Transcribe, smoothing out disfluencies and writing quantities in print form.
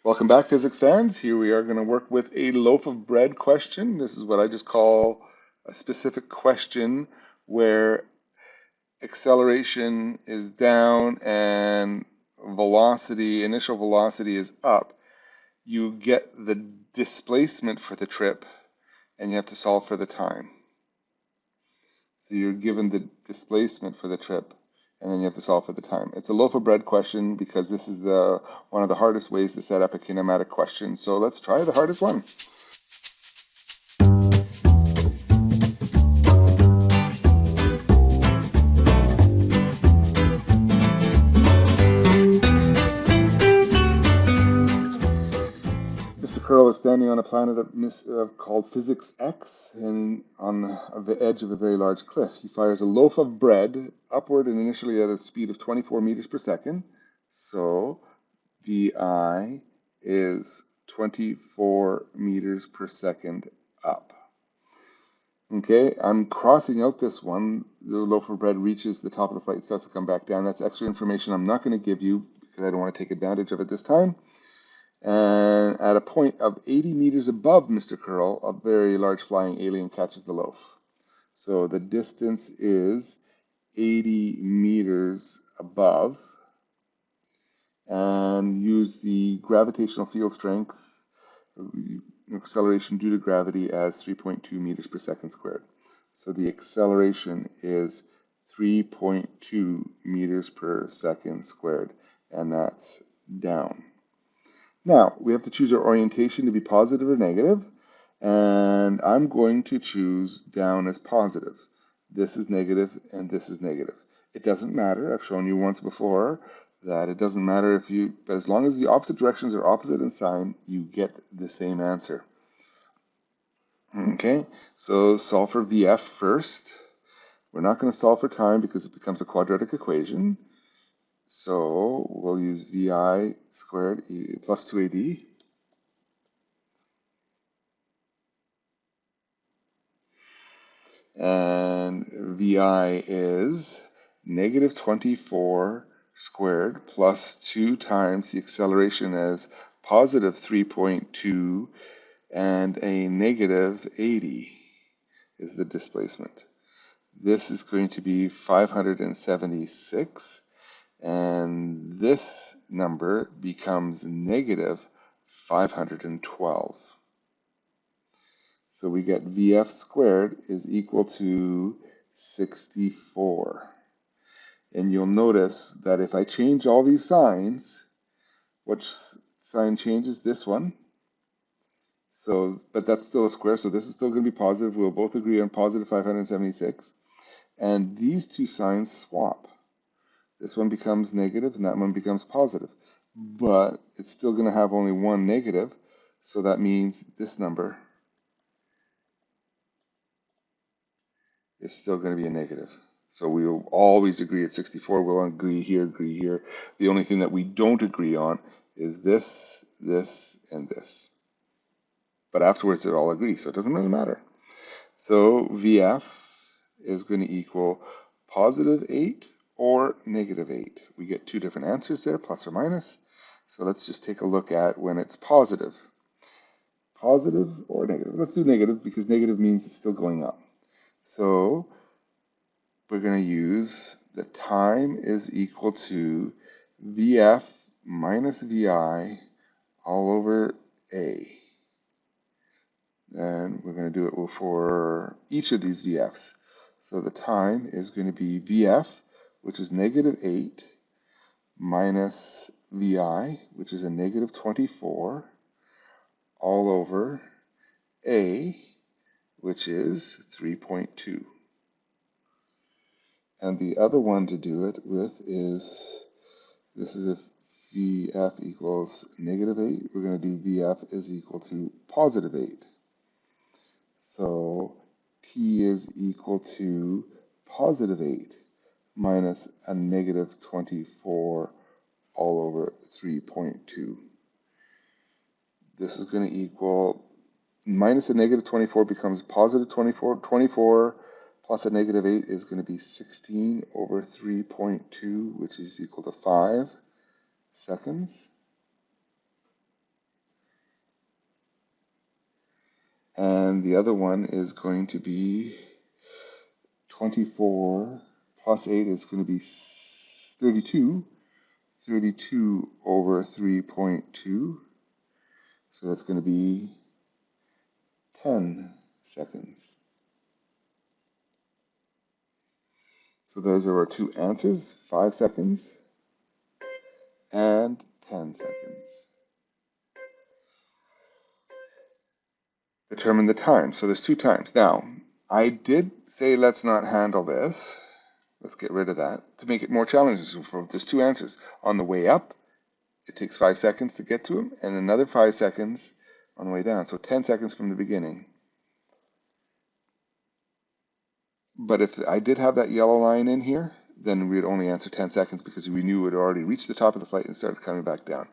Welcome back, physics fans. Here we are going to work with a loaf of bread question. This is what I just call a specific question where acceleration is down and velocity, initial velocity is up. You get the displacement for the trip and you have to solve for the time. So you're given the displacement for the trip and then you have to solve for the time. It's a loaf of bread question because this is one of the hardest ways to set up a kinematic question. So let's try the hardest one. Mr. Curl is standing on a planet called Physics X and on the edge of a very large cliff. He fires a loaf of bread upward and initially at a speed of 24 meters per second. So VI is 24 meters per second up. Okay, I'm crossing out this one. The loaf of bread reaches the top of the flight, starts to come back down. That's extra information I'm not going to give you because I don't want to take advantage of it this time. And at a point of 80 meters above Mr. Curl, a very large flying alien catches the loaf. So the distance is 80 meters above. And use the gravitational field strength, acceleration due to gravity, as 3.2 meters per second squared. So the acceleration is 3.2 meters per second squared, and that's down. Now, we have to choose our orientation to be positive or negative, and I'm going to choose down as positive. This is negative, and this is negative. It doesn't matter. I've shown you once before that it doesn't matter but as long as the opposite directions are opposite in sign, you get the same answer. Okay, so solve for VF first. We're not going to solve for time because it becomes a quadratic equation. So we'll use VI squared plus 2AD. And VI is negative 24 squared plus 2 times the acceleration as positive 3.2 and a negative 80 is the displacement. This is going to be 576, and this number becomes negative 512. So we get VF squared is equal to 64. And you'll notice that if I change all these signs, which sign changes? This one. So, but that's still a square, so this is still going to be positive. We'll both agree on positive 576. And these two signs swap. This one becomes negative and that one becomes positive. But it's still going to have only one negative, so that means this number is still going to be a negative. So we'll always agree at 64. We'll agree here, agree here. The only thing that we don't agree on is this, this, and this. But afterwards it all agrees, so it doesn't really matter. So VF is going to equal positive 8 or negative 8. We get two different answers there, plus or minus. So let's just take a look at when it's positive. Positive or negative? Let's do negative because negative means it's still going up. So we're going to use the time is equal to VF minus VI all over A. And we're going to do it for each of these VFs. So the time is going to be VF, which is negative 8, minus VI, which is a negative 24, all over A, which is 3.2. And the other one to do it with is, this is if VF equals negative 8, we're going to do VF is equal to positive 8. So T is equal to positive 8 minus a negative 24 all over 3.2. This is going to equal, minus a negative 24 becomes positive 24. 24 plus a negative 8 is going to be 16 over 3.2, which is equal to 5 seconds. And the other one is going to be 24 plus 8 is going to be 32. 32 over 3.2. So that's going to be 10 seconds. So those are our two answers, 5 seconds and 10 seconds. Determine the time. So there's two times. Now, I did say let's not handle this. Let's get rid of that to make it more challenging. So there's two answers. On the way up, it takes 5 seconds to get to him, and another 5 seconds on the way down. So 10 seconds from the beginning. But if I did have that yellow line in here, then we'd only answer 10 seconds because we knew it had already reached the top of the flight and started coming back down.